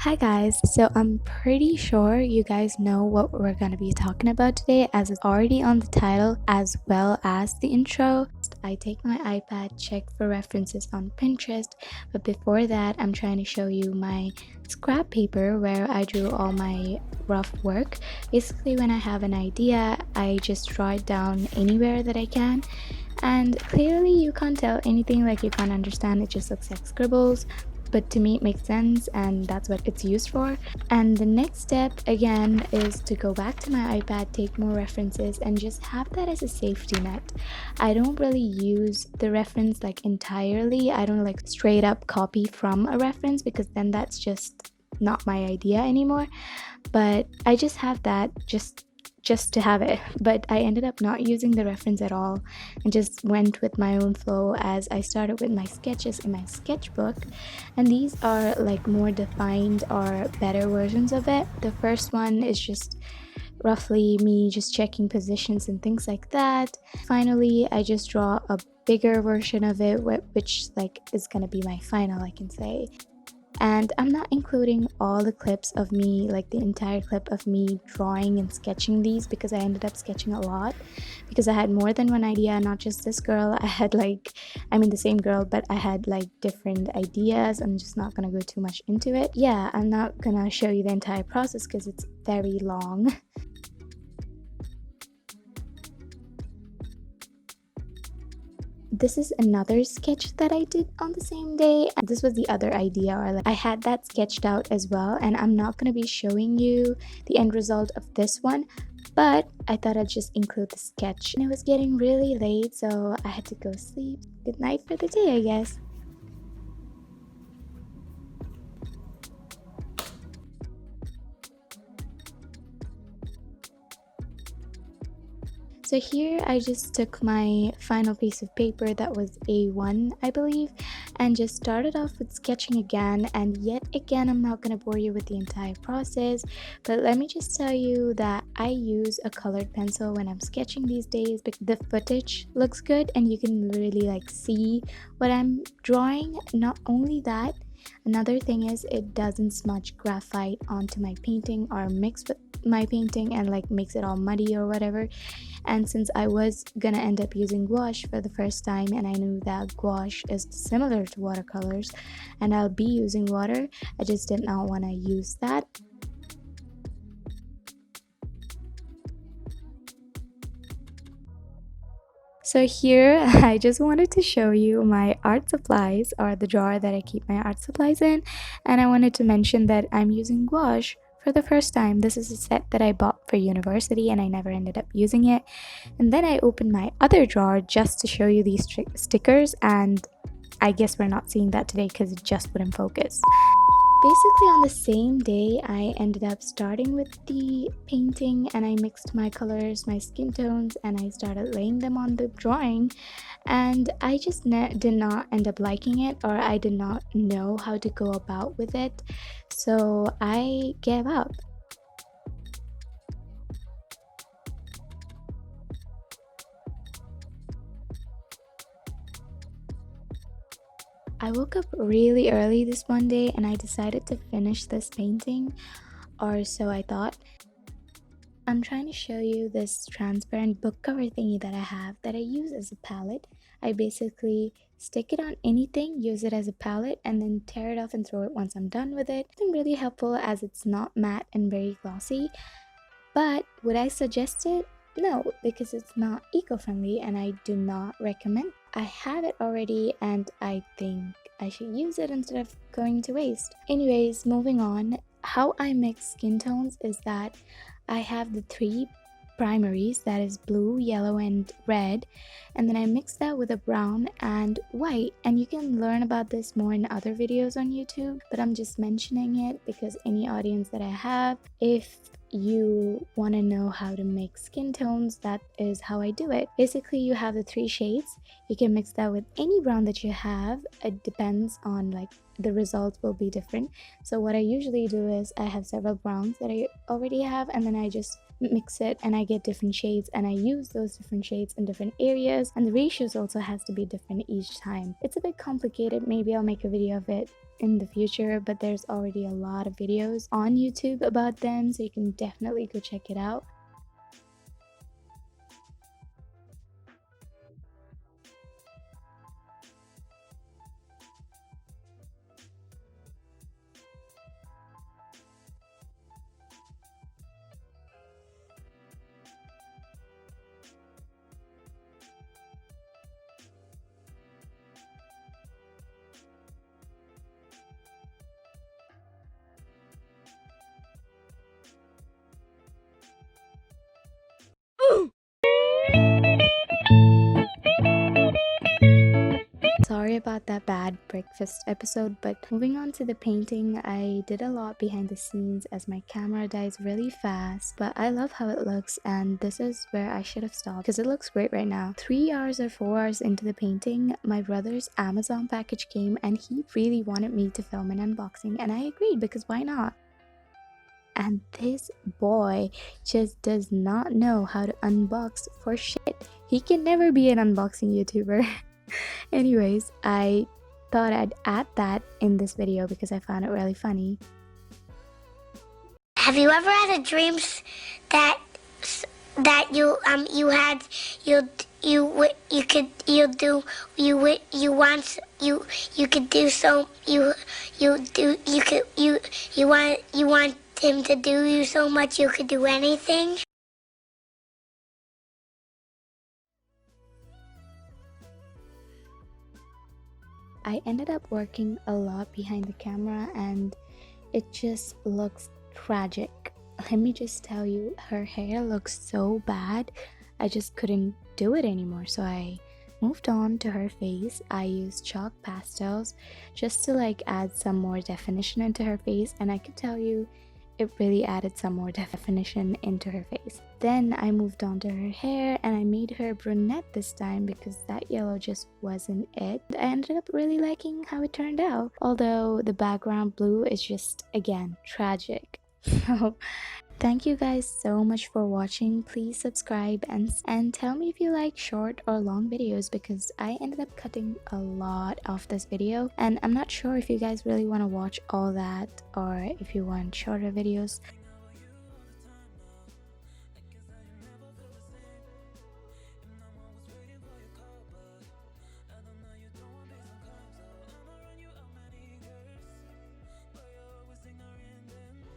Hi guys, so I'm pretty sure you guys know what we're going to be talking about today as it's already on the title as well as the intro. I take my iPad, check for references on Pinterest, but before that I'm trying to show you my scrap paper where I drew all my rough work. Basically when I have an idea, I just draw it down anywhere that I can. And clearly you can't tell anything, like you can't understand, it just looks like scribbles, but to me it makes sense and that's what it's used for. And the next step again is to go back to my iPad, take more references, and just have that as a safety net. I don't really use the reference like entirely. I don't like straight up copy from a reference because then that's just not my idea anymore, but I just have that just to have it. But I ended up not using the reference at all and just went with my own flow as I started with my sketches in my sketchbook, and these are like more defined or better versions of it. The first one is just roughly me just checking positions and things like that. Finally I just draw a bigger version of it, which like is gonna be my final, I can say. And I'm not including all the clips of me, like the entire clip of me drawing and sketching these, because I ended up sketching a lot because I had more than one idea, not just this girl. I had like, I mean the same girl, but I had like different ideas. I'm just not gonna go too much into it. Yeah, I'm not gonna show you the entire process because it's very long. This is another sketch that I did on the same day. This was the other idea, or like I had that sketched out as well, and I'm not going to be showing you the end result of this one, but I thought I'd just include the sketch. And it was getting really late, so I had to go sleep. Good night for the day, I guess. So here I just took my final piece of paper that was A1, I believe, and just started off with sketching again. And yet again, I'm not going to bore you with the entire process, but let me just tell you that I use a colored pencil when I'm sketching these days because the footage looks good and you can really like see what I'm drawing. Not only that, another thing is it doesn't smudge graphite onto my painting or mix with my painting and like makes it all muddy or whatever. And since I was gonna end up using gouache for the first time and I knew that gouache is similar to watercolors and I'll be using water, I just did not want to use that. So here I just wanted to show you my art supplies, or the drawer that I keep my art supplies in, and I wanted to mention that I'm using gouache for the first time. This is a set that I bought for university and I never ended up using it. And then I opened my other drawer just to show you these stickers, and I guess we're not seeing that today because it just wouldn't focus. Basically on the same day I ended up starting with the painting and I mixed my colors, my skin tones, and I started laying them on the drawing, and I just did not end up liking it, or I did not know how to go about with it, so I gave up. I woke up really early this one day and I decided to finish this painting, or so I thought. I'm trying to show you this transparent book cover thingy that I have that I use as a palette. I basically stick it on anything, use it as a palette, and then tear it off and throw it once I'm done with it. It's been really helpful as it's not matte and very glossy. But would I suggest it? No, because it's not eco-friendly and I do not recommend. I have it already and I think I should use it instead of going to waste. Anyways, moving on. How I mix skin tones is that I have the three primaries, that is blue, yellow, and red, and then I mix that with a brown and white. And you can learn about this more in other videos on YouTube, but I'm just mentioning it because any audience that I have, if you want to know how to mix skin tones, that is how I do it. Basically you have the three shades, you can mix that with any brown that you have. It depends on like the results will be different. So what I usually do is I have several browns that I already have, and then I just mix it and I get different shades, and I use those different shades in different areas, and the ratios also has to be different each time. It's a bit complicated, maybe I'll make a video of it in the future, but there's already a lot of videos on YouTube about them, so you can definitely go check it out. Sorry about that bad breakfast episode, but moving on to the painting, I did a lot behind the scenes as my camera dies really fast, but I love how it looks, and this is where I should have stopped because it looks great right now. 3 hours or 4 hours into the painting, my brother's Amazon package came and he really wanted me to film an unboxing, and I agreed because why not? And this boy just does not know how to unbox for shit. He can never be an unboxing YouTuber. Anyways, I thought I'd add that in this video because I found it really funny. Have you ever had a dream that you had you could you do you want you could do so you do you could you want him to do you so much you could do anything? I ended up working a lot behind the camera and it just looks tragic. Let me just tell you, her hair looks so bad. I just couldn't do it anymore, so I moved on to her face. I used chalk pastels just to like add some more definition into her face, and I could tell you it really added some more definition into her face. Then I moved on to her hair and I made her brunette this time because that yellow just wasn't it. I ended up really liking how it turned out, although the background blue is just, again, tragic. So thank you guys so much for watching. Please subscribe and tell me if you like short or long videos because I ended up cutting a lot of this video and I'm not sure if you guys really want to watch all that or if you want shorter videos.